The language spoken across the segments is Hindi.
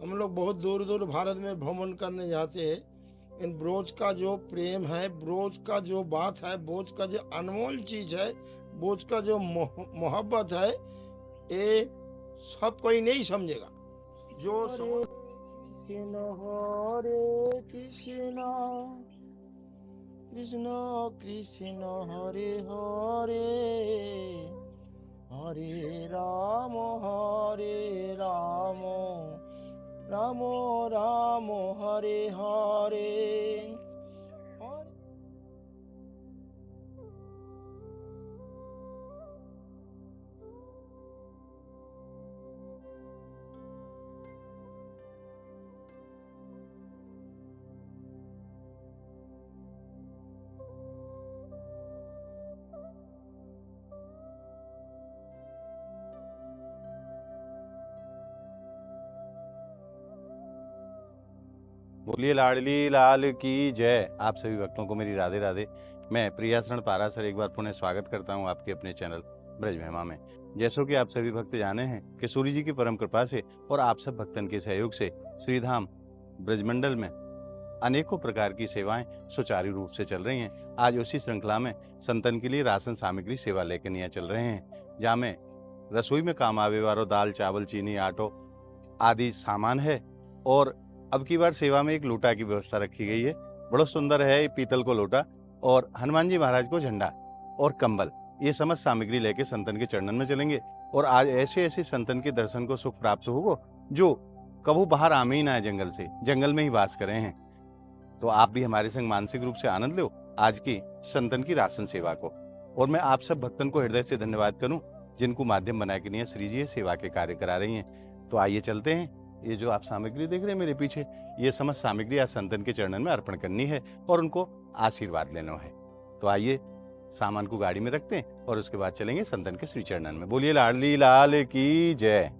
हम लोग बहुत दूर दूर भारत में भ्रमण करने जाते हैं। इन ब्रोच का जो प्रेम है, ब्रोच का जो बात है, ब्रोच का जो अनमोल चीज है, ब्रोच का जो मोहब्बत है, ये सब कोई नहीं समझेगा। जो हरे समझ कृष्ण हरे कृष्ण कृष्ण कृष्ण हरे हरे हरे राम राम राम हरे हरे हरे। बोलिए लाडली लाल की जय। आप सभी भक्तों को मेरी राधे राधे। मैं प्रियाशरण पारासर एक बार पुनः स्वागत करता हूं आपके अपने चैनल ब्रज महिमा में। जैसो कि आप सभी भक्त जाने हैं कि सूर्य जी की परम कृपा से और आप सब भक्तन के सहयोग से श्रीधाम ब्रजमंडल में अनेकों प्रकार की सेवाएं सुचारू रूप से चल रही हैं। आज उसी श्रृंखला में संतन के लिए राशन सामग्री सेवा लेकर यहाँ चल रहे हैं, जहाँ में रसोई में काम आवे वालों दाल चावल चीनी आटो आदि सामान है। और अब की बार सेवा में एक लोटा की व्यवस्था रखी गई है। बड़ा सुंदर है ये पीतल को लोटा, और हनुमान जी महाराज को झंडा और कंबल, ये समस्त सामग्री लेके संतन के चरणन में चलेंगे। और आज ऐसे ऐसे संतन के दर्शन को सुख प्राप्त होगा जो कबू बाहर आमे ही ना है, जंगल से, जंगल में ही वास करे हैं। तो आप भी हमारे संग मानसिक रूप से आनंद लो आज की संतन की राशन सेवा को। और मैं आप सब भक्तन को हृदय से धन्यवाद करूं जिनको माध्यम बना के लिए श्री जी सेवा के कार्य करा रही हैं। तो आइए चलते हैं। ये जो आप सामग्री देख रहे हैं मेरे पीछे, ये समस्त सामग्री आज संतन के चरणन में अर्पण करनी है और उनको आशीर्वाद लेना है। तो आइए सामान को गाड़ी में रखते हैं और उसके बाद चलेंगे संतन के श्री चरणन में। बोलिए लाडली लाल की जय।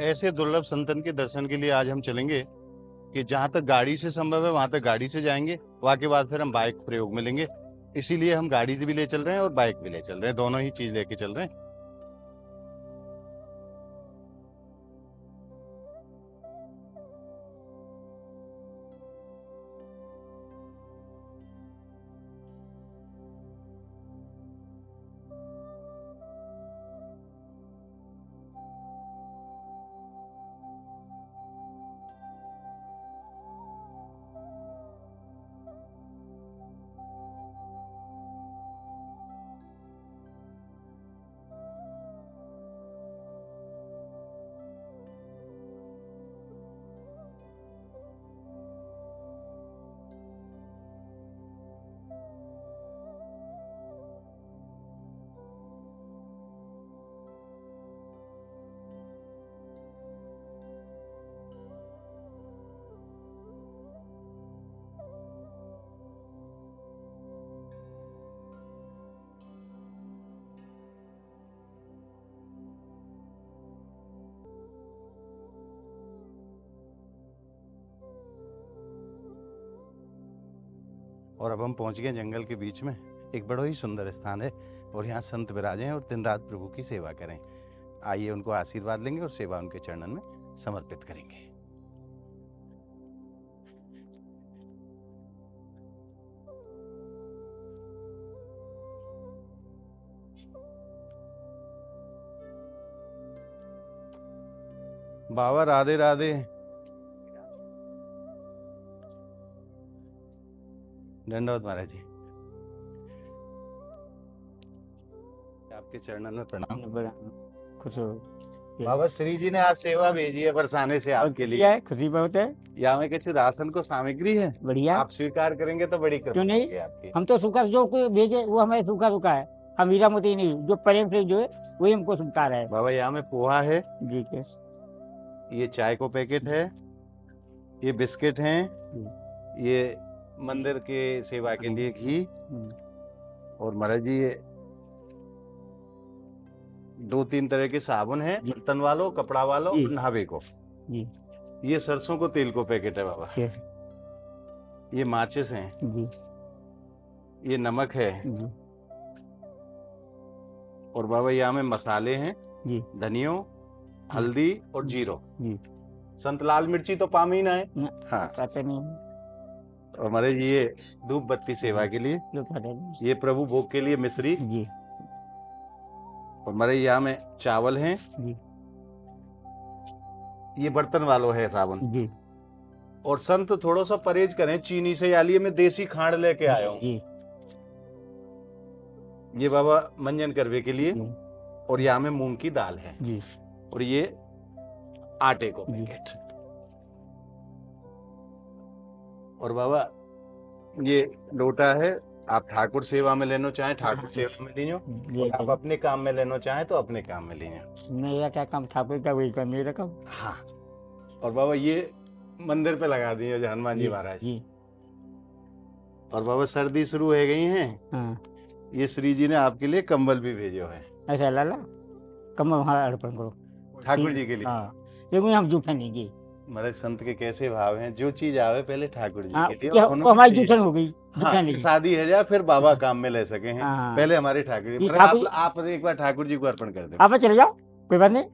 ऐसे दुर्लभ संतन के दर्शन के लिए आज हम चलेंगे कि जहां तक गाड़ी से संभव है वहां तक गाड़ी से जाएंगे, वहां के बाद फिर हम बाइक प्रयोग में लेंगे। इसीलिए हम गाड़ी से भी ले चल रहे हैं और बाइक भी ले चल रहे हैं, दोनों ही चीज लेके चल रहे हैं। और अब हम पहुंच गए जंगल के बीच में। एक बड़ा ही सुंदर स्थान है और यहाँ संत विराजे हैं और दिन रात प्रभु की सेवा करें। आइए उनको आशीर्वाद लेंगे और सेवा उनके चरणन में समर्पित करेंगे। बाबा राधे राधे। दंडवत महाराज जी, आपके चरणन में प्रणाम। बड़ा खुश हो बाबा श्री जी ने आज सेवा भेजी है बरसाने से आपके लिए। है, खुशी बहुत है। यहाँ में कुछ राशन को सामग्री है, बढ़िया। आप स्वीकार करेंगे तो बड़ी कृपा क्यों नहीं? होगी आपकी। हम तो सूखा जो कोई भेजे वो हमें सूखा सूखा है, हम हीरा मोती नहीं, जो प्रेम से जो है वही हमको स्वीकार है। बाबा यहाँ में पोहा है, जी के ये चाय को पैकेट है, ये बिस्किट हैं, ये मंदिर के सेवा के लिए घी, और महाराज जी ये 2-3 तरह के साबुन है, जी। बर्तन वालों, कपड़ा वालों, जी। नहावे को। जी ये सरसों को तेल को पैकेट है बाबा। जी ये माचिस हैं, जी ये नमक है, जी और बाबा यहाँ में मसाले हैं, जी धनियो, हल्दी और जीरो। जी। संत लाल मिर्ची तो पामीना है। न- हाँ, पता नहीं और महाराज जी ये धूप बत्ती सेवा के लिए, जो पता नहीं। ये प्रभु भोग के लिए मिश्री, जी और महाराज यहाँ में चावल हैं, जी ये बर्तन वालों है साबुन। जी और संत थोड़ा सा परहेज करें चीनी से, यालिए मैं देसी खांड लेके आया हूँ। जी ये बाबा मंजन करवे के लिए, जी और यहाँ में मूंग की दाल है, जी और ये आटे को जी। पैकेट। और बाबा ये लोटा है, आप ठाकुर सेवा में लेना चाहें ठाकुर सेवा में लीजिए, ये और आप अपने काम में लेना चाहें तो अपने काम में लीजिए। मेरा क्या काम ठाकुर का वही काम, मेरा काम। हाँ, और बाबा ये मंदिर पे लगा दिए जो हनुमान जी महाराज। जी और बाबा सर्दी शुरू हो गई है, हाँ ये श्री जी ने आपके लिए कंबल भी भेजे है ऐसा लाला कम वहाँ अर्पण करो ठाकुर जी के लिए। हाँ, लेकिन हम जूठा नहीं जी। महाराज संत के कैसे भाव हैं, जो चीज आवे पहले ठाकुर जी हाँ, के लिए, क्या- और वो उनको हमारी चाहिए। जूठन हो गई, हाँ, जूठा नहीं। शादी है जाए फिर बाबा काम में ले सके हैं, हाँ। पहले हमारे ठाकुर जी। जी, पर ठाकुर- आप एक बार ठाकुर जी को अर्पण कर दे। आप चले जाओ, कोई बात नहीं।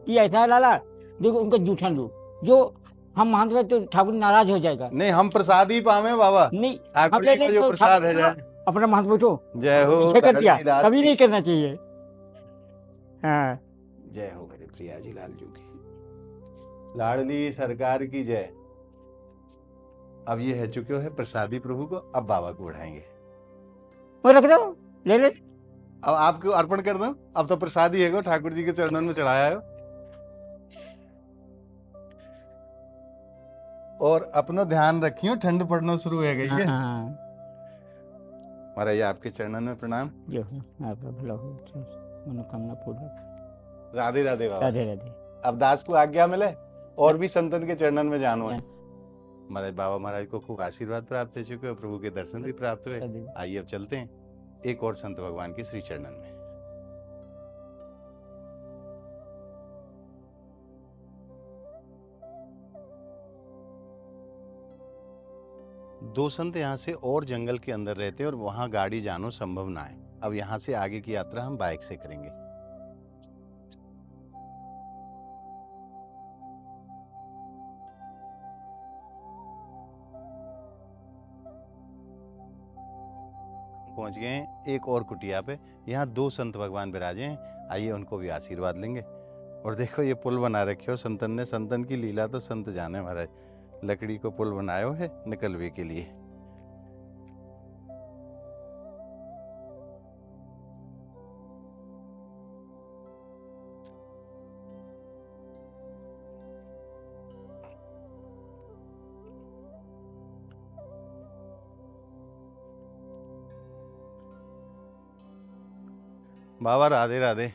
ये ऐसा है लाला, देखो उनको जूठन दो, जो हम मान रहे तो ठाकुर नाराज हो जाएगा। नहीं, हम प्रसाद ही पावे बाबा, नहीं, ठाकुर अपने जी का नहीं जो तो प्रसाद है जाए। अपना महंत बैठो, जय हो इसे कर दिया, धरतीदार कभी की। नहीं करना चाहिए। हाँ जय हो मेरे प्रिया जी लाल जू की, लाडली सरकार की जय। अब ये है चुके है प्रसादी प्रभु को, अब बाबा को उठाएंगे। वो रख दो, ले ले। अब आपको अर्पण कर दो, अब तो प्रसादी है ठाकुर जी के चरणों में चढ़ाया है। और अपना ध्यान रखियो, ठंड पड़ना शुरू हो गई है। हाँ, महाराज आपके चरणों में प्रणाम। जो आपका भला हो, मनोकामना पूर्ण। राधे राधे बाबा। राधे राधे। अब दास को आज्ञा मिले और भी संतन के चरणन में जानो है। महाराज बाबा महाराज को खूब आशीर्वाद प्राप्त हो चुके और प्रभु के दर्शन भी प्राप्त हुए। राधे। आइए अब चलते हैं एक और संत भगवान के श्री चरणन में। दो संत यहाँ से और जंगल के अंदर रहते और वहां गाड़ी जानो संभव ना है। अब यहाँ से आगे की यात्रा हम बाइक से करेंगे। पहुंच गए हैं एक और कुटिया पे, यहाँ दो संत भगवान विराजे हैं। आइए उनको भी आशीर्वाद लेंगे। और देखो ये पुल बना रखे हो संतन ने, संतन की लीला तो संत जाने महाराज। लकड़ी को पुल बनायो है निकलवे के लिए। बाबा राधे राधे।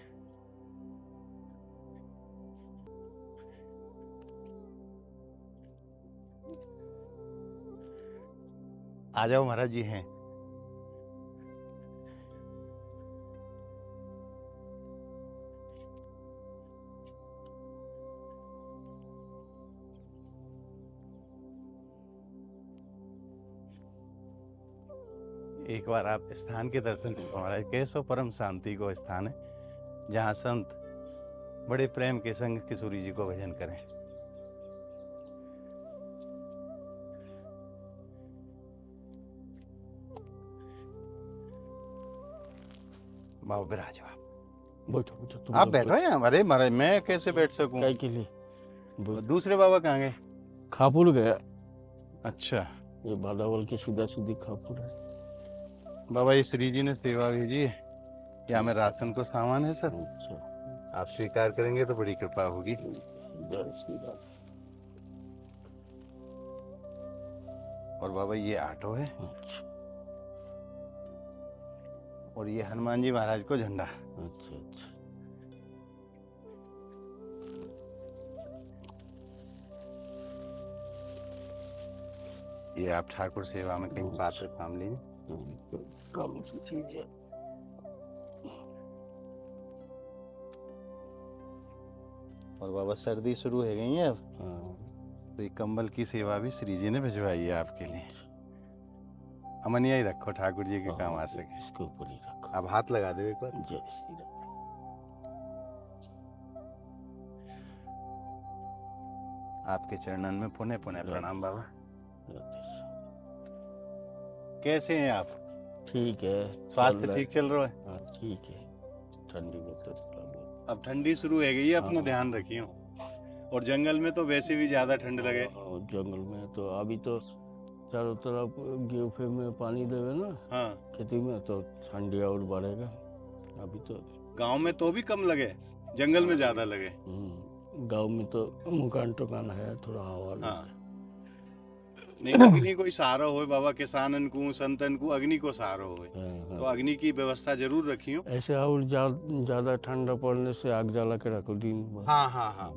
आ जाओ महाराज जी हैं। एक बार आप स्थान के दर्शन करो महाराज। कैसो परम शांति को स्थान है, जहाँ संत बड़े प्रेम के संग किशोरी जी को भजन करें। बाबा विराज बाबा। बैठो बैठो तुम आप लोग बैठो यहाँ। अरे महाराज मैं कैसे बैठ सकूं? काय के लिए? दूसरे बाबा कहाँ गए? खापुर गया। अच्छा ये बादावल के सीधा सीधी खापुर है। बाबा, ये श्री जी ने सेवा भेजी है, यहाँ में राशन को सामान है सर। अच्छा, आप स्वीकार करेंगे तो बड़ी कृपा होगी। जय श्री राम। और बाबा ये ऑटो है, अच्छा और ये हनुमान जी महाराज को झंडा। अच्छा अच्छा। ये आप ठाकुर सेवा में कहीं पात्र काम लीजिए। काम की चीज है। और बाबा सर्दी शुरू हो गई है अब, हाँ, तो ये कंबल की सेवा भी श्री जी ने भिजवाई है आपके लिए। अमनिया ही रखो, ठाकुर जी के काम आ सके। इसके ऊपर ही रखो। आप हाथ लगा दो एक बार। जय श्री राम। आपके चरणन में पुनः पुनः प्रणाम बाबा। राधे श्याम। कैसे हैं आप? ठीक है। स्वास्थ्य ठीक चल रहा है? हाँ ठीक है। ठंडी में तो थोड़ा बहुत। अब ठंडी शुरू हो गई है, अपना हाँ। ध्यान रखियो। और जंगल में तो वैसे भी ज्यादा ठंड लगे। हाँ, जंगल में तो अभी तो चारों तरफ गेहूं में पानी देवे ना हाँ, खेती में, तो ठंडी और बढ़ेगा। अभी तो गांव में तो भी कम लगे, जंगल में ज्यादा लगे। गांव में तो मकान टुकान है, थोड़ा हवा लगता हाँ। है। नहीं, अग्नि कोई सहारा हो बाबा, किसानन को संतन को अग्नि को सहारा हो, हाँ, तो अग्नि की व्यवस्था जरूर रखियो। ऐसे और ज्यादा ठंडा पड़ने से आग जला के रखो दिन भर। हाँ हाँ हाँ।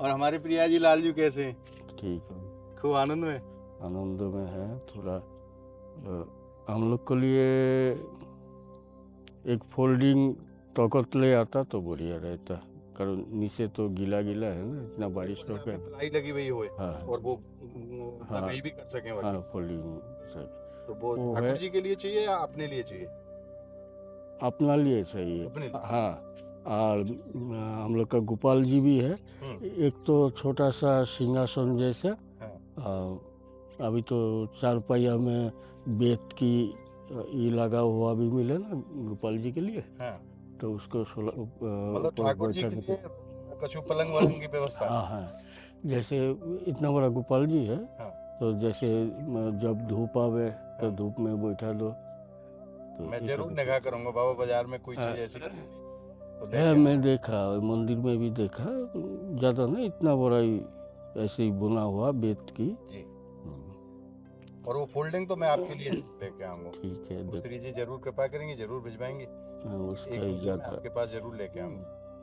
और हमारे प्रिया जी लाल जी कैसे हैं? ठीक है, खूब आनंद में? आनंद में है थोड़ा। हम लोग के लिए एक फोल्डिंग तोकत ले आता तो बढ़िया रहता, कारण नीचे तो गीला गीला है ना, इतना बारिश तो है। प्लाई लगी हुई हो हाँ और वो हाँ। दवाई भी कर सके हाँ वकील। फोल्डिंग से तो वो वो ठाकुर है। जी के लिए चाहिए या अपने लिए चाहिए? अपना लिए चाहिए। अपने लिए। हाँ, और हम लोग का गोपाल जी भी है। एक तो छोटा सा सिंहासन जैसा, अभी तो चारपाया में बेत की ये लगा हुआ भी मिले ना गोपाल जी के लिए। हाँ। तो उसको मतलब ठाकुर जी के लिए कछु पलंग वलंग की व्यवस्था। हाँ हाँ, जैसे इतना बड़ा गोपाल जी है। हाँ। तो जैसे जब धूप आवे तो हाँ। धूप में बैठा दो। तो मैं ये जरूर सब निगाह करूंगा बाबा, बाजार में कोई हाँ। चीज ऐसी तो है, लेके मैं देखा मंदिर में भी देखा, ज्यादा नहीं, इतना बड़ा ही ऐसे ही बुना हुआ बेत की। जी। और वो फोल्डिंग तो मैं आपके लिए लेके आऊंगा। ठीक है, तो श्री जी जरूर कृपा करेंगे, जरूर भिजवाएंगे। उसका एक ही दो दिन में ज्यादा, आपके पास जरूर लेके आऊंगा।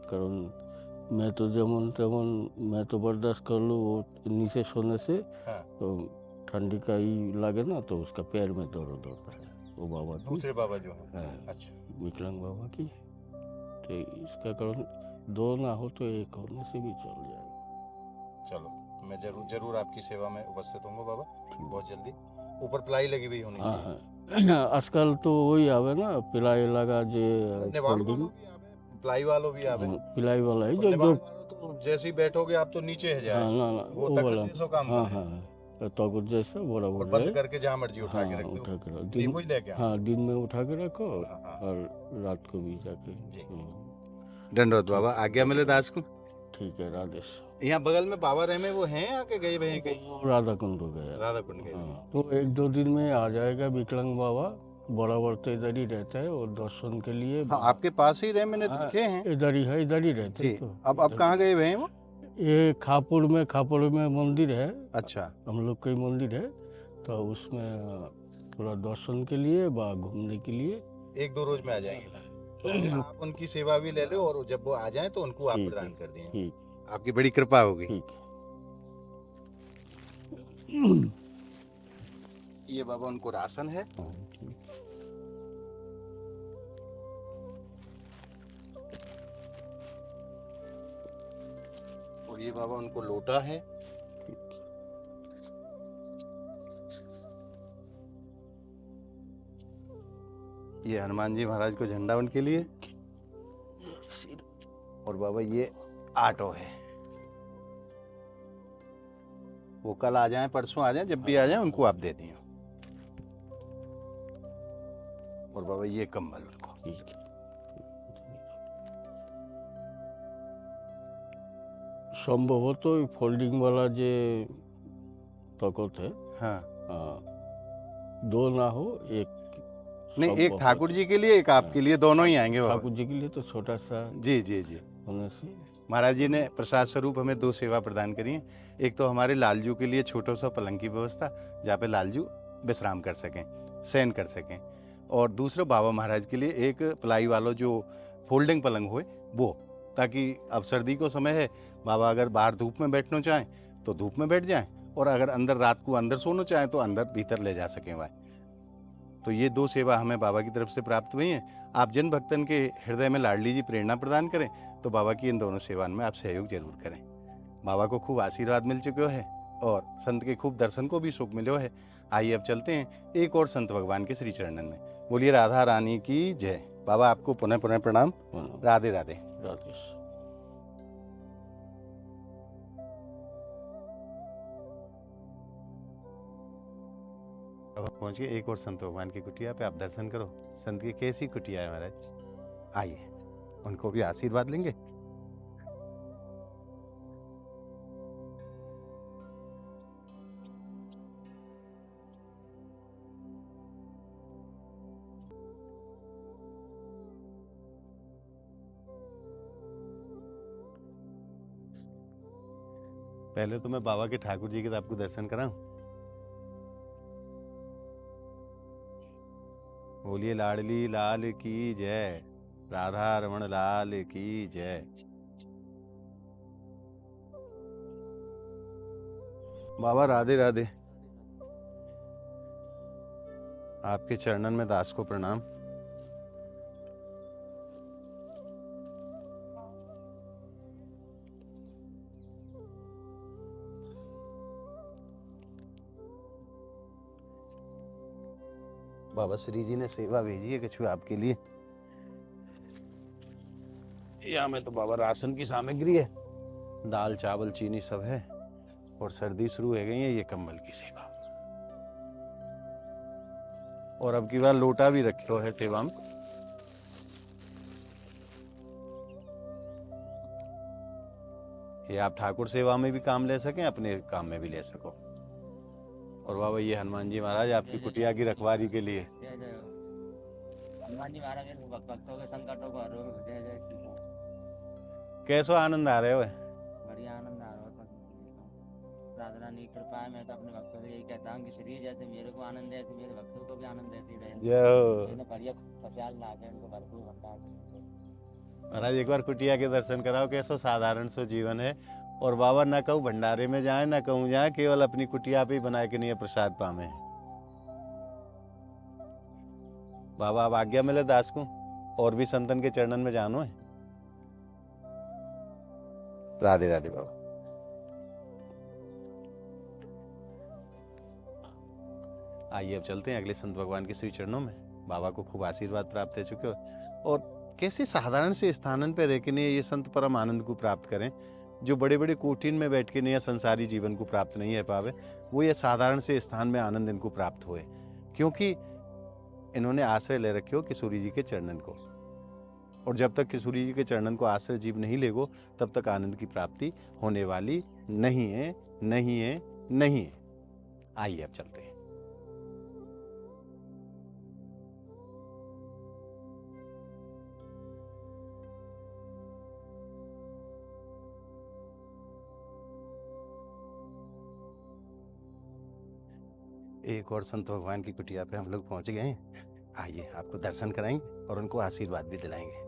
कारण मैं तो जेमन तेमन मैं तो बर्दाश्त कर लूँ, वो नीचे सोने से। हाँ। तो ठंडी का ही लगे ना, तो उसका पैर में दर्द होता है। वो बाबा की, दूसरे बाबा जो है। हाँ, अच्छा। विकलांग बाबा की। तो इसका कारण दो ना हो तो एक होने से भी चल जाएगा। चलो, मैं जरूर जरूर आपकी सेवा में उपस्थित होऊंगा बाबा, बहुत जल्दी। ऊपर प्लाई लगी हुई होनी हाँ चाहिए। हाँ, आजकल तो वही आवे ना, पिलाई लगा जे निवाड़ वालों फोल्डिंग, भी आवे, प्लाई वालों भी आवे। पिलाई वाला है और जो निवाड़ जो वालों तो जैसे ही बैठोगे आप तो नीचे है जाए। हाँ ना ना वो वो तक वाला। जैसो काम हाँ करे। हाँ, तो जैसा बड़ा और बड़ा बंद करके जहाँ मर्जी उठा के हाँ, रख दो। उठा के रख नहीं, दिन। वही लेके आओ। हाँ, दिन में उठा के रखो हाँ, हाँ। और रात को भी जाके। जी। दंडवत बाबा, आज्ञा मिले दास को। ठीक है, राधेश। यहाँ बगल में बाबा रहमे वो हैं, आके गए भैया कहीं? वो राधा कुंड हो गया। राधा कुंड गए। हाँ, तो एक दो दिन में आ जाएगा विकलांग बाबा। बराबर तो इधर ही रहता है, और दर्शन के लिए हाँ, आपके पास ही रहे, मैंने हाँ, देखे हैं। इधर ही है, इधर ही रहते जी। हैं। तो अब कहाँ गए भैया वो? ये खापुर में मंदिर है। अच्छा। हम लोग का ही मंदिर है, तो उसमें थोड़ा दर्शन के लिए बा घूमने के लिए। एक दो रोज में आ जाएंगे। तो आप उनकी सेवा भी ले लो, और जब वो आ जाए तो उनको आप ठीक प्रदान है, कर दें। ठीक आपकी बड़ी कृपा होगी। ठीक है। ये बाबा उनको राशन है। हाँ, ठीक। और ये बाबा उनको लोटा है। ये हनुमान जी महाराज को झंडा उनके लिए। और बाबा ये ऑटो है। वो कल आ जाएं, परसों आ जाएं, जब भी आ जाएं उनको आप दे दिए। और बाबा ये कंबल उनको। ठीक है। संभव हो तो फोल्डिंग वाला जे तकत है, हाँ, दो ना हो, एक नहीं, सब एक बहुत ठाकुर जी के लिए, एक आपके लिए, दोनों ही आएंगे बाबा। ठाकुर जी के लिए तो छोटा सा जी जी जी। होने से। महाराज जी ने प्रसाद स्वरूप हमें 2 सेवा प्रदान करी है। एक तो हमारे लालजू के लिए छोटा सा पलंग की व्यवस्था, जहाँ पे लालजू विश्राम कर सकें, शयन कर सकें। और दूसरा बाबा महाराज के लिए एक प्लाई वाला जो फोल्डिंग पलंग होए वो, ताकि अब सर्दी को समय है, बाबा अगर बाहर धूप में बैठना चाहें तो धूप में बैठ जाएं, और अगर अंदर रात को अंदर सोना चाहें तो अंदर भीतर ले जा सकें वह। तो ये 2 सेवा हमें बाबा की तरफ से प्राप्त हुई हैं। आप जिन भक्तन के हृदय में लाडली जी प्रेरणा प्रदान करें तो बाबा की इन दोनों सेवाओं में आप सहयोग जरूर करें। बाबा को खूब आशीर्वाद मिल चुके है और संत के खूब दर्शन को भी सुख मिलो है। आइए अब चलते हैं एक और संत भगवान के श्री चरणन में। बोलिए राधा रानी की जय। बाबा आपको पुनः पुनः प्रणाम। राधे राधे। राधे। अब आप पहुंच गए एक और संत भगवान की कुटिया पे। आप दर्शन करो। संत की कैसी कुटिया है महाराज। आइए उनको भी आशीर्वाद लेंगे। पहले तो मैं बाबा के ठाकुर जी के आपको दर्शन कराऊं। बोलिए लाडली लाल की जय। राधा रमण लाल की जय। बाबा राधे राधे। आपके चरणन में दास को प्रणाम। बाबा श्री जी ने सेवा भेजी है कुछ आपके लिए। यहाँ में तो बाबा राशन की सामग्री है, दाल चावल चीनी सब है, और सर्दी शुरू हो गई है, ये कंबल की सेवा। और अब की बार लोटा भी रखो है टेवा में। ये आप ठाकुर सेवा में भी काम ले सकें, अपने काम में भी ले सको। और बाबा ये हनुमान जी महाराज आपकी कुटिया की रखवारी के लिए। हनुमान जी महाराज भक्तों के संकटों को हरो। जय जय श्री राम। कैसो आनंद आ रहे हो? बढ़िया आनंद आ रहा है। राधा रानी की कृपा है। मैं तो अपने भक्तों से यही कहता हूँ कि श्री जैसे मेरे को आनंद है, ऐसे मेरे भक्तों को भी आनंद देती रहे। जय हो। इन्हें बढ़िया खुशहाल लागे, इनको भरपूर भंडार। महाराज एक बार कुटिया के दर्शन कराओ। कैसो साधारण सो जीवन है। और बाबा ना कहूँ भंडारे में जाए, ना कहूँ जाए, केवल अपनी कुटिया पे ही बना के नहीं प्रसाद पावे। बाबा अब आज्ञा मिले दास को, और भी संतन के चरणन में जानो है। राधे राधे बाबा। आइए अब चलते हैं अगले संत भगवान के श्री चरणों में। बाबा को खूब आशीर्वाद प्राप्त हो चुके हो, और कैसे साधारण से स्थानन पे रह के नहीं ये संत परम आनंद को प्राप्त करें, जो बड़े बड़े कोठिन में बैठ के नहीं या संसारी जीवन को प्राप्त नहीं है पावे, वो ये साधारण से स्थान में आनंद इनको प्राप्त हुए, क्योंकि इन्होंने आश्रय ले रखे हो किशोरी जी के चरणन को। और जब तक किशोरी जी के चरणन को आश्रय जीव नहीं लेगो, तब तक आनंद की प्राप्ति होने वाली नहीं है, नहीं है, नहीं है। आइए अब चलते हैं। एक और संत भगवान की कुटिया पे हम लोग पहुंच गए हैं। आइए आपको दर्शन कराएंगे और उनको आशीर्वाद भी दिलाएंगे।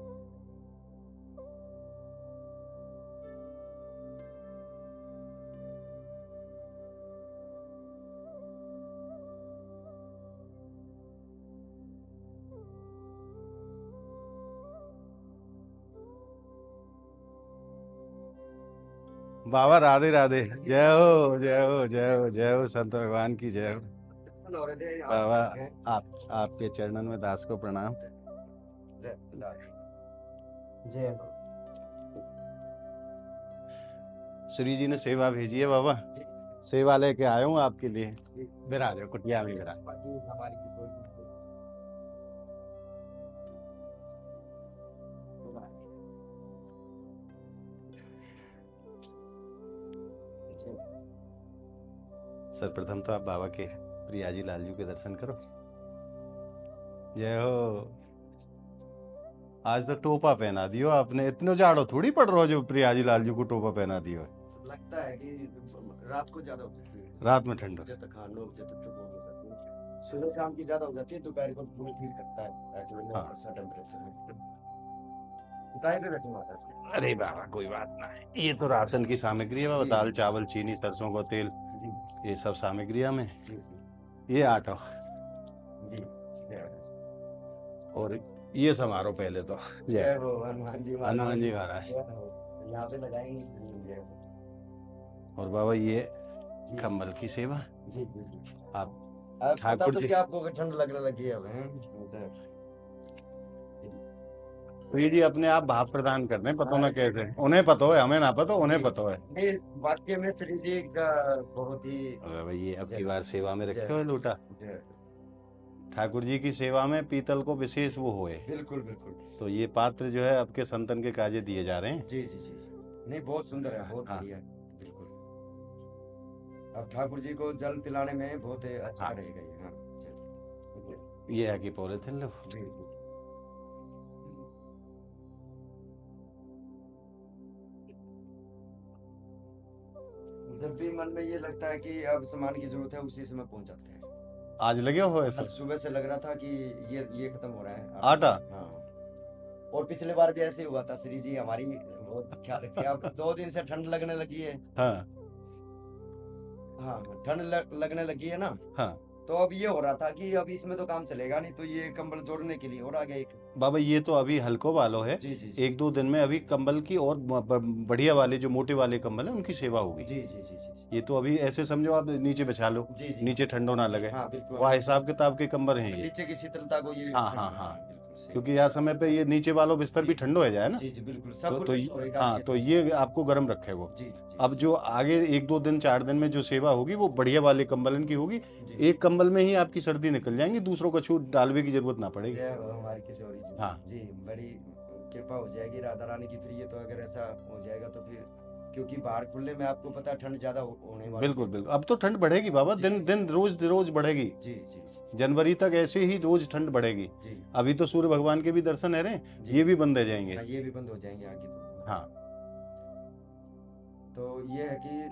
बाबा राधे राधे। जय हो जय हो जय हो जय हो। संत भगवान की जय हो। बाबा आपके चरणन में दास को प्रणाम। जय श्री जी ने सेवा भेजी है बाबा, सेवा लेके आया हूँ आपके लिए। मेरा आ जाओ कुटिया में मेरा। हमारी किशोर सर्वप्रथम तो आप बाबा के प्रियाजी लालजू के दर्शन करो। जय हो। आज तो टोपा पहना दियो आपने, इतने जाड़ो थोड़ी पड़ रहा हो जो प्रियाजी लालजू को टोपा पहना दियो है। लगता है कि रात को ज्यादा हो जाती है, रात में ठंड जब तक हाँ 9 बजे तक तो बहुत हो जाती है, सुबह शाम की ज्यादा हो जाती है, दोपहर को पूरी फील करता है एक्चुअली हाँ। अच्छा टेम्परेचर में। उतार पे बैठे माता जी। अरे बाबा कोई बात ना है, ये तो राशन की सामग्री है बाबा, जी। दाल चावल चीनी सरसों का तेल, जी ये सब सामग्रियां में। जी जी ये आटा जी। और ये समारोह पहले तो जय जय हो हनुमान जी हनुमान जी महाराज। जय हो। यहाँ पे लगाएंगे जय हो। और बाबा ये जी कंबल की सेवा जी जी जी। आप अब पता ठाकुर चल जी- कि आपको कि ठंड लगने लगी है अब हैं? तो ये जी अपने आप भाव प्रदान कर रहे हैं, पता ना कैसे, उन्हें पता है हमें ना पता, उन्हें पता है। नहीं वाक्य में श्री जी का बहुत ही अरे भाई ये अब की जय। बार सेवा में रखे जय। हो लोटा, जय। ठाकुर जी की सेवा में पीतल को विशेष वो हुए, बिल्कुल बिल्कुल। तो ये पात्र जो है आपके संतन के काजे दिए जा रहे हैं। जी जी जी। नहीं बहुत सुंदर है, बहुत हाँ। बढ़िया है बिल्कुल। अब ठाकुर जी को जल पिलाने में बहुत अच्छा हाँ। रहेगा ये। हाँ चलो। ये है कि पॉलिथिन लो। जी जी। जब भी मन में ये लगता है कि अब सामान की जरूरत है उसी समय पहुंच जाते हैं। आज लगे हो आज ऐसा सुबह से लग रहा था कि ये खत्म हो रहा है आटा? हाँ। और पिछले बार भी ऐसे ही हुआ था, श्री जी हमारी बहुत ख्याल रखी। अब 2 दिन से ठंड लगने लगी है। हाँ हाँ ठंड लगने लगी है ना, हाँ तो अब ये हो रहा था कि अब इसमें तो काम चलेगा नहीं, तो ये कंबल जोड़ने के लिए और आगे एक। बाबा ये तो अभी हल्को वालों है, जी जी जी 1-2 दिन में अभी कंबल की और बढ़िया वाले जो मोटे वाले कंबल है उनकी सेवा होगी। जी जी जी जी ये तो अभी ऐसे समझो आप नीचे बिछा लो, जी जी। नीचे ठंडो ना लगे, हाँ बिल्कुल। वह हिसाब किताब के कंबल हैं ये। नीचे की शीतलता को ये हाँ, हाँ, हाँ। बिल्कुल सही। क्योंकि यार समय पे ये नीचे वालों बिस्तर भी ठंडो हो जाए ना, जी जी बिल्कुल सब तो कुछ होएगा हाँ ये तो ये आपको गर्म रखे वो। जी जी अब जो आगे 1-2 दिन 4 दिन में जो सेवा होगी वो बढ़िया वाले कंबलन की होगी। जी। एक कंबल में ही आपकी सर्दी निकल जाएंगी, दूसरों को छूट डालवे की जरूरत ना पड़ेगी। जय हो हमारी किशोरी जी। हाँ। जी बड़ी कृपा हो जाएगी राधा रानी की। फिर ये तो अगर ऐसा हो जाएगा तो फिर, क्योंकि बाहर खुले में आपको पता है ठंड ज्यादा होने वाली बिल्कुल बिल्कुल, अब तो ठंड बढ़ेगी बाबा, जी। दिन दिन रोज रोज बढ़ेगी। जी जी जी जनवरी तक ऐसे ही रोज ठंड बढ़ेगी। जी। अभी तो सूर्य भगवान के भी दर्शन है रहे, जी। ये भी बंद हो जाएंगे। हाँ, ये भी बंद हो जाएंगे आगे तो। हाँ तो ये है कि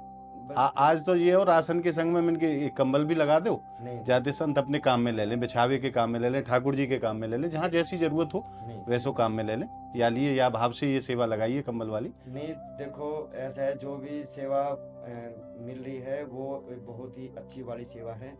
बस आज तो ये और राशन के संग में इनके एक कंबल भी लगा दो, नहीं जाते संत अपने काम में ले लें, बिछावे के काम में ले लें, ठाकुर जी के काम में ले लें, जहाँ जैसी जरूरत हो नहीं वैसो काम में ले लें, या लिए या भाव से ये सेवा लगाइए कंबल वाली। नहीं देखो ऐसा है, जो भी सेवा मिल रही है वो बहुत ही अच्छी वाली सेवा है।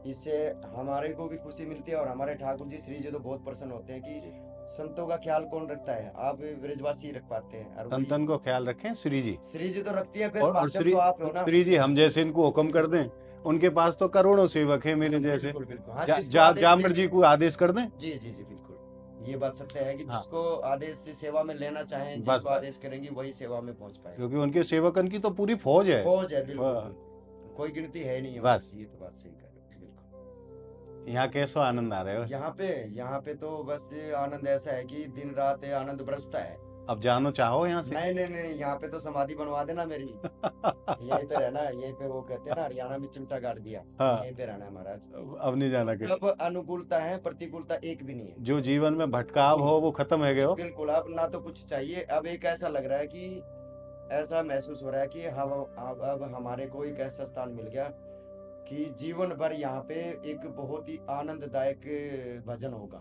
इससे हमारे को भी खुशी मिलती है और हमारे ठाकुर जी श्री जी तो बहुत प्रसन्न होते हैं कि संतों का ख्याल कौन रखता है, आप ब्रजवासी रख पाते हैं। और वही संतन को ख्याल रखें श्री जी, श्री जी तो रखती है, फिर और माध्यम श्री तो आप हो ना। श्री जी हम जैसे इनको हुक्म कर दें, उनके पास तो करोड़ों सेवक हैं मेरे जैसे, बिल्कुल बिल्कुल। हाँ, जा, जिसको जा, आदेश जामर दे- जी को आदेश कर दें। जी जी जी बिल्कुल, ये बात सत्य है कि हाँ। जिसको आदेश से सेवा में लेना चाहें, बस, जिसको बस। आदेश करेंगे वही सेवा में पहुंच पाए। क्योंकि उनके सेवकन की तो पूरी फौज है। फौज है बिल्कुल हाँ। बिल्कुल। कोई गिनती है नहीं बस। हमारी, ये तो बात सही कर रहे हो बिल्कुल। यहाँ कैसो आनंद आ रहे हो। यहाँ पे तो बस आनंद ऐसा है कि दिन रात आनंद बरसता है। अब जानो चाहो यहाँ से। नहीं नहीं नहीं, यहाँ पे तो समाधि बनवा देना मेरी। यहीं पे रहना, यहीं पे वो कहते हैं ना हरियाणा में चिमटा गाड़ दिया, हाँ। यहीं पे रहना है महाराज। अब नहीं जाना कहीं। अब अनुकूलता है, प्रतिकूलता एक भी नहीं है। जो जीवन में भटकाव हो वो खत्म है गए हो। बिल्कुल, अब ना तो कुछ चाहिए। अब एक ऐसा लग रहा है कि ऐसा महसूस हो रहा है कि हम अब हमारे को एक ऐसा स्थान मिल गया कि जीवन भर यहाँ पे एक बहुत ही आनंददायक भजन होगा,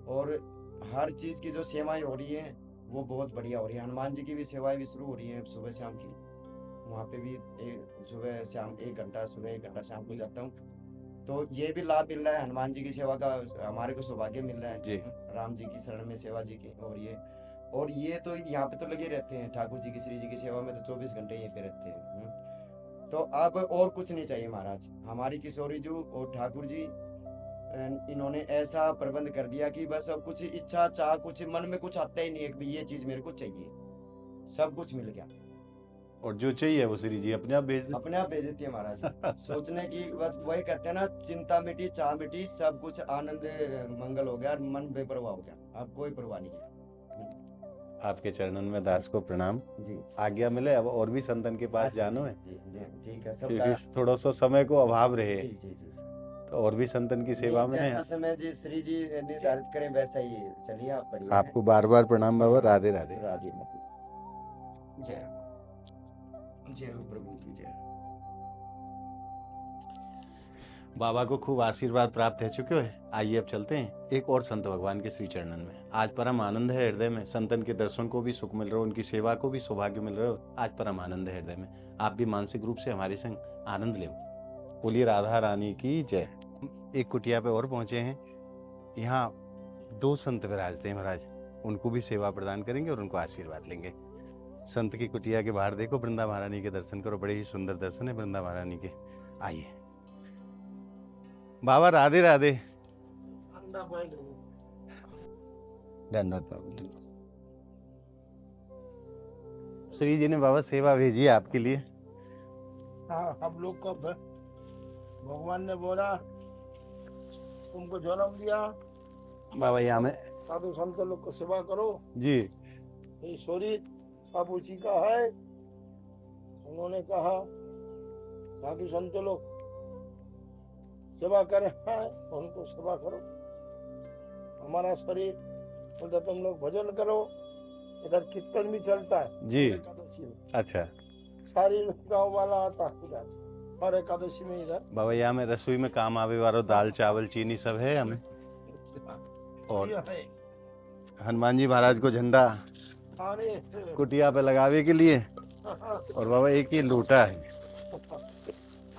और हर चीज की जो सेवाएं हो रही हैं वो बहुत बढ़िया हो रही है। हनुमान जी की भी सेवाएं भी शुरू हो रही हैं सुबह शाम की। वहाँ पे भी सुबह शाम 1 घंटा, सुबह 1 घंटा शाम को जाता हूँ, तो ये भी लाभ मिल रहा है। हनुमान जी की सेवा का हमारे को सौभाग्य मिल रहा है जी। राम जी की शरण में सेवा जी की हो रही है। और ये तो यहाँ पे तो लगे रहते हैं ठाकुर जी की, श्री जी की सेवा में तो 24 घंटे यहीं पे रहते हैं। तो अब और कुछ नहीं चाहिए महाराज। हमारी किशोरी जी और ठाकुर जी इन्होंने ऐसा प्रबंध कर दिया कि बस अब कुछ इच्छा चाह कुछ मन में कुछ आता ही नहीं है कि ये चीज मेरे को चाहिए, सब कुछ मिल गया। और जो चाहिए वो श्री जी अपने आप भेज देते। अपने आप भेज देती है महाराज। सोचने की बस वही कहते हैं ना, चिंता मिटी, चाह मिटी, सब कुछ आनंद मंगल हो गया और मन बेपरवाह हो गया, अब कोई परवाह नहीं है। आपके चरणन में दास को प्रणाम। जी आज्ञा मिले अब और भी संतन के पास अच्छा, जानो है, जी जी, ठीक है क्योंकि सबका। थोड़ा सा समय को अभाव रहे जी जी जी, तो और भी संतन की सेवा में जैसा है। समय जी श्री जी निर्धारित करें वैसा ही चलिए, आप बढ़िया आपको बार बार प्रणाम बाबा। राधे राधे। राधे जय जय हो प्रभु की जय। बाबा को खूब आशीर्वाद प्राप्त हो चुके हैं। आइए अब चलते हैं एक और संत भगवान के श्री चरणन में। आज परम आनंद है हृदय में, संतन के दर्शन को भी सुख मिल रहा हो, उनकी सेवा को भी सौभाग्य मिल रहा हो। आज परम आनंद है हृदय में। आप भी मानसिक रूप से हमारे संग आनंद ले। बोलिए राधा रानी की जय। एक कुटिया पे और पहुंचे हैं। यहाँ 2 संत विराजते हैं महाराज, उनको भी सेवा प्रदान करेंगे और उनको आशीर्वाद लेंगे। संत की कुटिया के बाहर देखो, वृंदा महारानी के दर्शन करो। बड़े ही सुंदर दर्शन है वृंदा महारानी के। आइए बाबा राधे राधे। धन्यवाद बाबा। श्री जी ने बाबा सेवा भेजी है आपके लिए। हाँ, हम लोग को भगवान ने बोला तुमको जन्म दिया, बाबा यहाँ में साधु संत लोग को सेवा करो। जी ये शरीर अब उसी का है। उन्होंने कहा साधु संत लोग सेवा करें, हाँ, उनको सेवा करो। हमारा शरीर बोलता तुम लोग भजन करो। इधर कीर्तन भी चलता है जी। हर एकादशी में, अच्छा सारी गांव वाला आता है इधर हर एकादशी में इधर। बाबा यहाँ में रसोई में काम आवे वालो दाल चावल चीनी सब है हमें। और ये है हनुमान जी महाराज को झंडा खाने कुटिया पे लगावे के लिए। और बाबा एक ही लोटा है,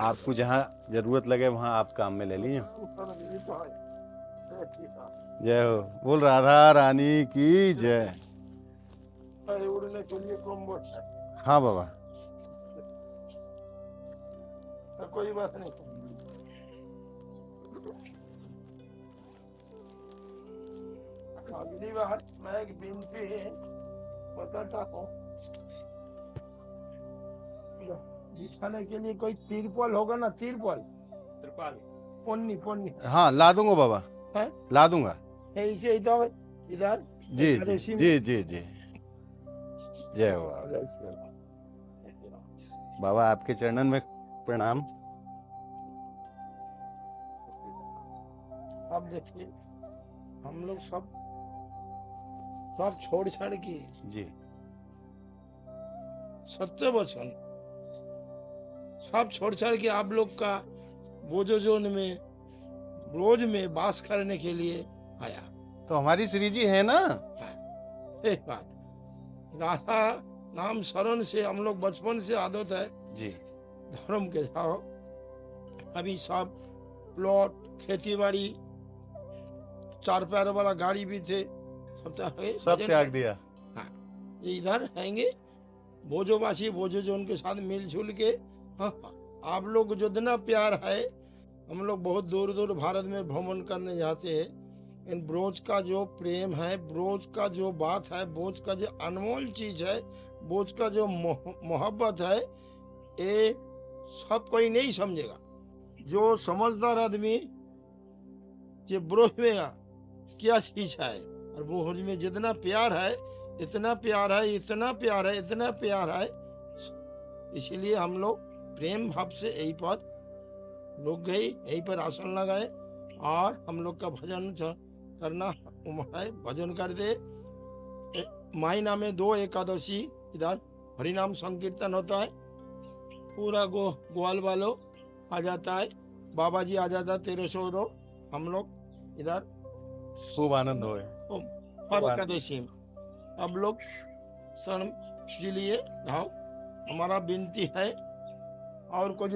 आपको जहाँ जरूरत लगे वहाँ आप काम में ले लीजिए। जय हो। बोल राधा रानी की जय। उड़ने के लिए कोम्बो है। हाँ बाबा कोई बात नहीं। अगली बार मैं एक विनती बताता हूँ, बिछाने के लिए कोई तिरपाल होगा ना, तिरपाल पोन्नी पोन्नी हाँ ला दूंगा बाबा, है? ला दूंगा। ऐसे इधर इधर जी एकादशी में। जी जी जी। जय हो बाबा। आपके चरणन में प्रणाम। अब देखिए हम लोग सब छोड़ छाड़ के जी सत्य वचन सब छोड़ छाड़ के आप लोग का बोझो जोन में रोज में वास करने के लिए आया। तो हमारी श्री जी है ना। एक बात, राधा नाम शरण से हम लोग बचपन से आदत है जी। धर्म के जाओ। अभी सब प्लॉट खेती बाड़ी 4 पैर वाला गाड़ी भी थे, सब त्याग दिया। ये इधर आएंगे भोजोवासी भोजो जो उनके साथ मिलजुल के। हाँ, आप लोग जो इतना प्यार है, हम लोग बहुत दूर दूर भारत में भ्रमण करने जाते हैं। इन ब्रोज का जो प्रेम है, ब्रोज का जो बात है, ब्रोज का जो अनमोल चीज है, ब्रोज का जो मोहब्बत है, ये सब कोई नहीं समझेगा। जो समझदार आदमी ये ब्रोज में क्या चीज है, और ब्रोज में जितना प्यार है, इतना प्यार है, इतना प्यार है, इतना प्यार है। इसीलिए हम लोग प्रेम भाव से यही पर रुक गए, यही पर आसन लगाए और हम लोग का भजन करना है। भजन कर दे। महीना में 2 एकादशी इधर हरिनाम संकीर्तन होता है। पूरा ग्वाल वालों आ जाता है, बाबा जी आ जाता है 1302। हम लोग इधर खूब आनंद हो हर एकादशी में अब लोग शरण के लिए आओ। हमारा विनती है, और कुछ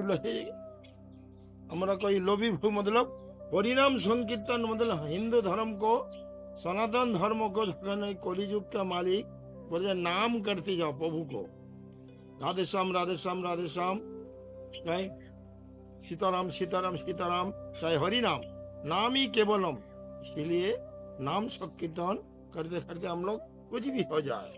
हमारा कोई लोभी मतलब हरिनाम संकीर्तन मतलब हिंदू धर्म को, सनातन धर्म को कलियुग का मालिक बोले नाम करते जाओ प्रभु को। राधे श्याम राधे श्याम राधे श्याम, चाहे सीताराम सीताराम सीताराम, चाहे हरिनाम, नाम ही केवलम। इसलिए नाम संकीर्तन करते करते हम लोग कुछ भी हो जाए,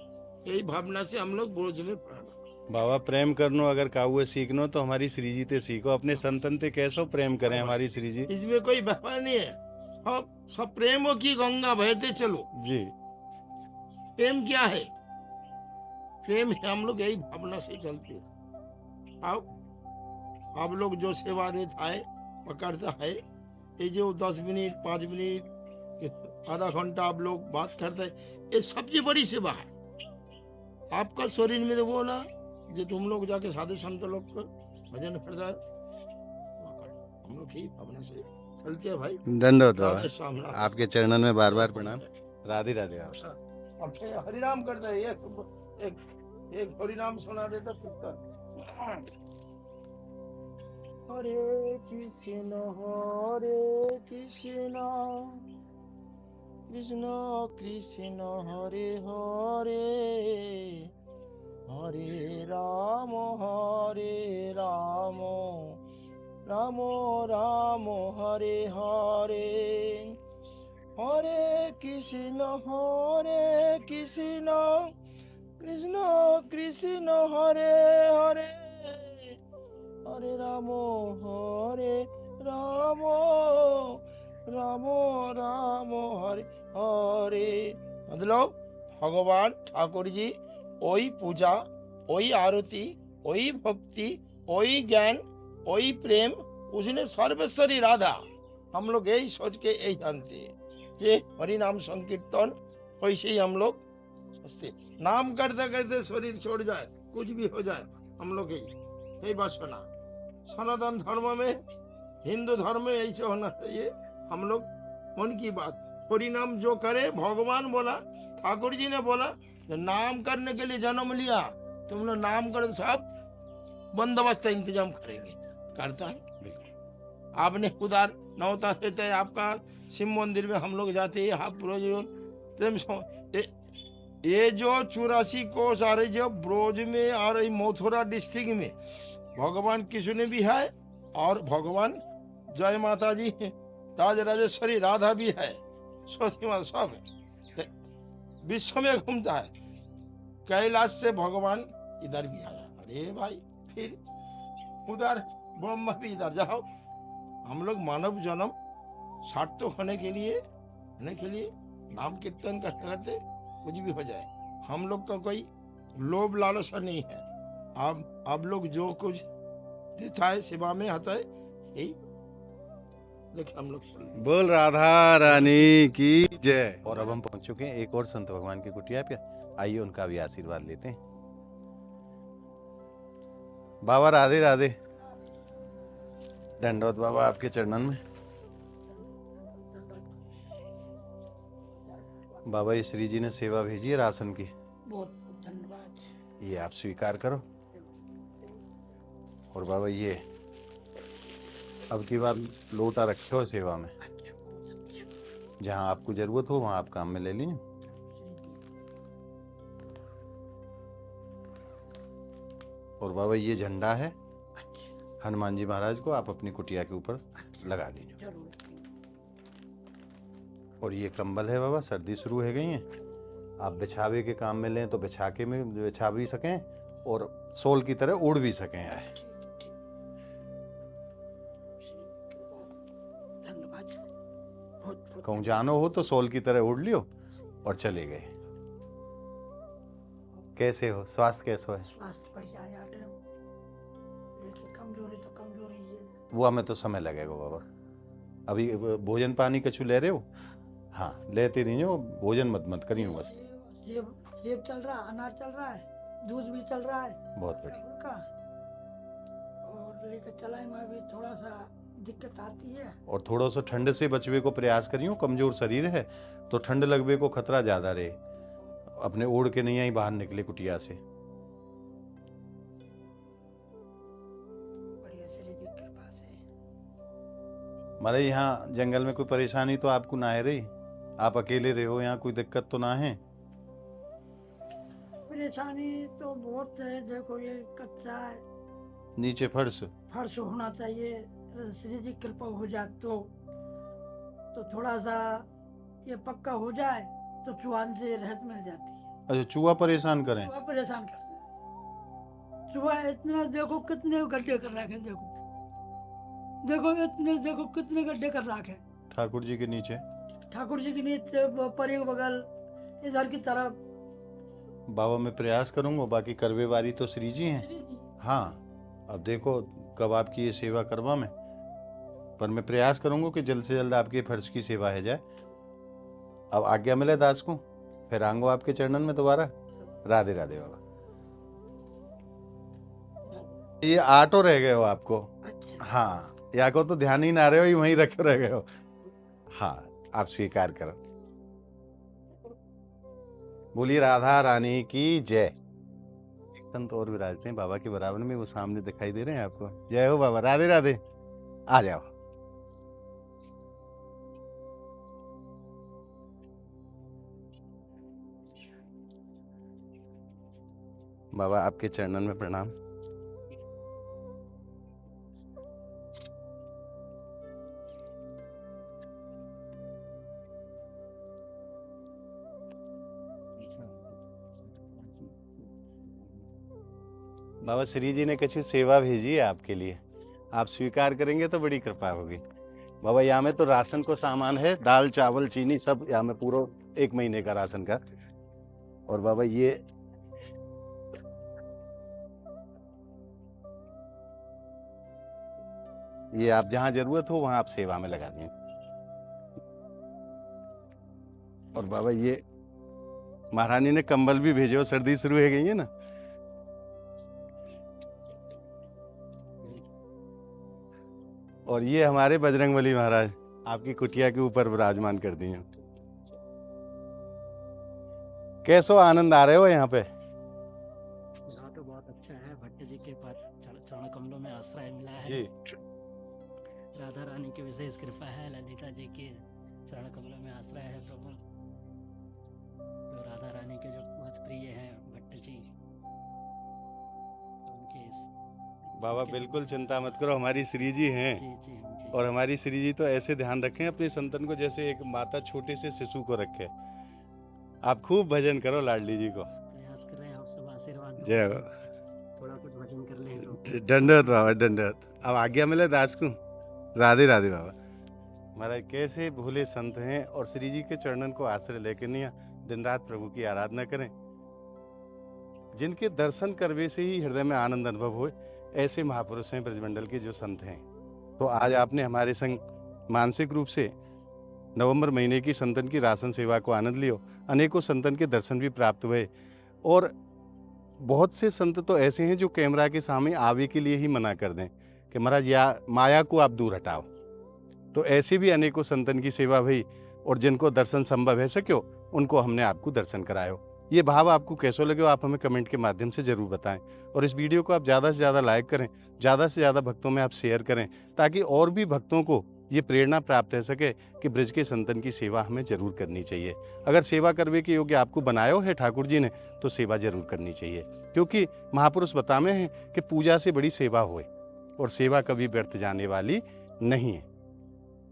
यही भावना से हम लोग ब्रोज में पढ़ना। बाबा प्रेम करनो अगर काहुए सीखनो तो हमारी श्री जी ते सीखो, अपने संतन ते कैसो प्रेम करें हमारी श्री जी। इसमें कोई बहवा नहीं है, सब प्रेमों की गंगा बहते चलो। जी प्रेम क्या है? प्रेम है, हम लोग यही भावना से चलते हैं। आप लोग जो सेवा देता है पकड़ता है, ये जो 10 मिनट 5 मिनट आधा घंटा आप लोग बात करते हैं, ये सबसे बड़ी सेवा है। आपका शरीर में तो वो ना जो तुम लोग जाके साधु संत लोग को भजन करता है, हम लोग ही भावना से चलते हैं भाई। दंडवत राधे बाबा, श्याम, राधे। आपके चरणन में बार बार प्रणाम। राधे राधे बाबा। अब फिर हरिनाम करते हैं, एक हरिनाम सुना देता कीर्तन। हरे कृष्ण कृष्ण कृष्ण हरे हरे, हरे राम राम राम हरे हरे, हरे कृष्ण कृष्ण कृष्ण हरे हरे, हरे राम राम राम हरे हरे। मतलब भगवान ठाकुर जी वही पूजा, वही आरती, वही भक्ति, वही ज्ञान, वही प्रेम, उसने सर्वेश्वरी राधा। हम लोग यही सोच के यही जानते हैं कि हरि नाम संकीर्तन, वैसे ही हम लोग सोचते, नाम करते करते शरीर छोड़ जाए, कुछ भी हो जाए, हम लोग यही बात सुना। सनातन धर्म में, हिंदू धर्म में ऐसे होना चाहिए। हम लोग मन की बात, हरि नाम जो करे, भगवान बोला, ठाकुर जी ने बोला, जो नाम करने के लिए जन्म लिया, तुम लोग नाम करो, सब बंदोबस्त इंतजाम करेंगे, करता है। आपने उदार नौता देते हैं, आपका शिव मंदिर में हम लोग जाते हैं, आप ब्रोज प्रेम ये जो 84 कोस आ रही, जो ब्रोज में आ रही, मथुरा डिस्ट्रिक्ट में भगवान कृष्ण भी है और भगवान जय माता जी राज राजेश्वरी राधा भी है, सोचिमा सब विश्व में घूमता है। कैलाश से भगवान इधर भी आया, अरे भाई, फिर उधर ब्रह्मा भी इधर जाओ। हम लोग मानव जन्म सार्थक होने के लिए नाम कीर्तन करते करते कुछ भी हो जाए, हम लोग का कोई लोभ लालसा नहीं है। आप लोग जो कुछ देता है सेवा में आता है, यही लेकिन हम लोग बोल राधा रानी की जय। और अब हम पहुंच चुके हैं एक और संत भगवान की कुटिया पे, आइए उनका भी आशीर्वाद लेते हैं। बाबा राधे राधे। दंडवत बाबा आपके चरणन में। बाबा ये श्री जी ने सेवा भेजी है राशन की, बहुत बहुत धन्यवाद। ये आप स्वीकार करो। और बाबा ये अब की बार लोटा रखे हो सेवा में, जहां आपको जरूरत हो वहां आप काम में ले लीजिए। और बाबा ये झंडा है हनुमान जी महाराज को, आप अपनी कुटिया के ऊपर लगा लीजिए। और ये कंबल है बाबा, सर्दी शुरू हो गई है, आप बिछावे के काम में लें तो बिछा भी सकें और सोल की तरह उड़ भी सकें। आए कहूँ जानो हो तो सोल की तरह उड़ लियो और चले गए। कैसे हो, स्वास्थ्य कैसे है? स्वास्थ्य बढ़िया है, लेकिन कमजोरी तो कमजोरी है। वो हमें तो समय लगेगा बाबा। अभी भोजन पानी कछु ले रहे हो? हाँ लेते नहीं हो, भोजन मत करियो बस। सेब चल रहा, अनार चल रहा है, दूध भी चल रहा है, बहुत बढ़िया। का और लेकर चलाए में भी थोड़ा सा दिक्कत आती है। और थोड़ा सा ठंड से बचवे को प्रयास करियो, कमजोर शरीर है तो ठंड लगवे को खतरा ज्यादा रहे। अपने ओढ़ के नहीं आई बाहर निकले कुटिया से। बढ़िया श्री की कृपा से। हमारे यहाँ जंगल में कोई परेशानी तो आपको ना है रही? आप अकेले रहे हो, यहाँ कोई दिक्कत तो ना है? परेशानी तो बहुत है, देखो ये कच्चा है, नीचे फर्श होना चाहिए, श्री जी कृपा हो जाए तो थोड़ा सा ये पक्का हो जाए तो चूहान से राहत मिल जाती है। अच्छा, चूहा परेशान करें? चूहा परेशान करते सुबह इतना देखो कितने गड्ढे कर रखे हैं, देखो देखो इतने, देखो कितने गड्ढे कर रखे हैं ठाकुर जी के नीचे। ठाकुर जी के नीचे, पर एक बगल इधर की तरफ। बाबा मैं प्रयास करूंगा, बाकी करवेवारी तो श्री जी हैं। हाँ, अब देखो कब आपकी ये सेवा करवा मैं, पर मैं प्रयास करूंगा कि जल्द से जल्द आपके फर्ज की सेवा हो जाए। अब आज्ञा मिले दास को, फिर आऊंगा आपके चरणन में दोबारा। राधे राधे बाबा। ये ऑटो रह गए हो आपको? अच्छा, हाँ, या को तो ध्यान ही ना रहे हो, ये वहीं रखे रह गए हो। हाँ, आप स्वीकार करो। बोलिए राधा रानी की जय। संत और विराजते हैं बाबा के बराबर में, वो सामने दिखाई दे रहे हैं आपको। जय हो बाबा। राधे राधे। आ जाओ। बाबा आपके चरणन में प्रणाम। बाबा श्री जी ने कुछ सेवा भेजी है आपके लिए, आप स्वीकार करेंगे तो बड़ी कृपा होगी। बाबा यहाँ में तो राशन को सामान है, दाल चावल चीनी सब यहाँ में पूरा 1 महीने का राशन का। और बाबा ये आप जहाँ जरूरत हो वहां आप सेवा में लगा दें। और बाबा ये महारानी ने कंबल भी भेजे हो, सर्दी शुरू हो गई है ना। और ये हमारे बजरंगबली महाराज आपकी कुटिया के ऊपर विराजमान कर दिए। कैसो आनंद आ रहे हो यहाँ पे? यहाँ तो बहुत अच्छा है, भट्ट जी के पास चरण कमलों में आश्रय मिला है जी। राधा रानी की विशेष कृपा है, ललिता जी के चरण कमलों में आश्रय है प्रभु। तो राधा रानी के जो बहुत प्रिय हैं भट्ट जी, उनके बाबा बिल्कुल चिंता मत करो, हमारी श्री जी हैं। जी जी और हमारी श्री जी तो ऐसे ध्यान रखें अपने संतान को जैसे एक माता छोटे से शिशु को रखे। आप खूब भजन करो लाडली जी को। प्रयास कर रहे हैं, आप सब आशीर्वाद दो। जय हो। थोड़ा कुछ भजन कर ले तो। दंडवत बाबा दंडवत। अब आज्ञा मिले दास को। राधे राधे बाबा। महाराज कैसे भोले संत हैं और श्री जी के चरणन को आश्रय लेकर नहीं दिन रात प्रभु की आराधना करें, जिनके दर्शन करवे से ही हृदय में आनंद अनुभव हो, ऐसे महापुरुष हैं ब्रजमंडल के जो संत हैं। तो आज आपने हमारे संग मानसिक रूप से नवंबर महीने की संतन की राशन सेवा को आनंद लियो। अनेकों संतन के दर्शन भी प्राप्त हुए। और बहुत से संत तो ऐसे हैं जो कैमरा के सामने आवे के लिए ही मना कर दें कि महाराज या माया को आप दूर हटाओ। तो ऐसे भी अनेकों संतन की सेवा हुई और जिनको दर्शन संभव है सक्यो उनको हमने आपको दर्शन करायो। ये भाव आपको कैसो लगे आप हमें कमेंट के माध्यम से जरूर बताएं। और इस वीडियो को आप ज़्यादा से ज़्यादा लाइक करें, ज़्यादा से ज़्यादा भक्तों में आप शेयर करें, ताकि और भी भक्तों को ये प्रेरणा प्राप्त हो सके कि ब्रज के संतन की सेवा हमें जरूर करनी चाहिए। अगर सेवा करने के योग्य आपको बनायो है ठाकुर जी ने तो सेवा जरूर करनी चाहिए, क्योंकि महापुरुष बताते हैं कि पूजा से बड़ी सेवा होए और सेवा कभी व्यर्थ जाने वाली नहीं है।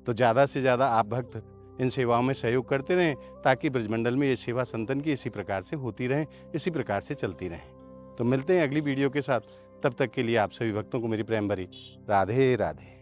तो ज़्यादा से ज़्यादा आप भक्त इन सेवाओं में सहयोग करते रहें, ताकि ब्रजमंडल में ये सेवा संतन की इसी प्रकार से होती रहे, इसी प्रकार से चलती रहे। तो मिलते हैं अगली वीडियो के साथ, तब तक के लिए आप सभी भक्तों को मेरी प्रेम भरी राधे राधे।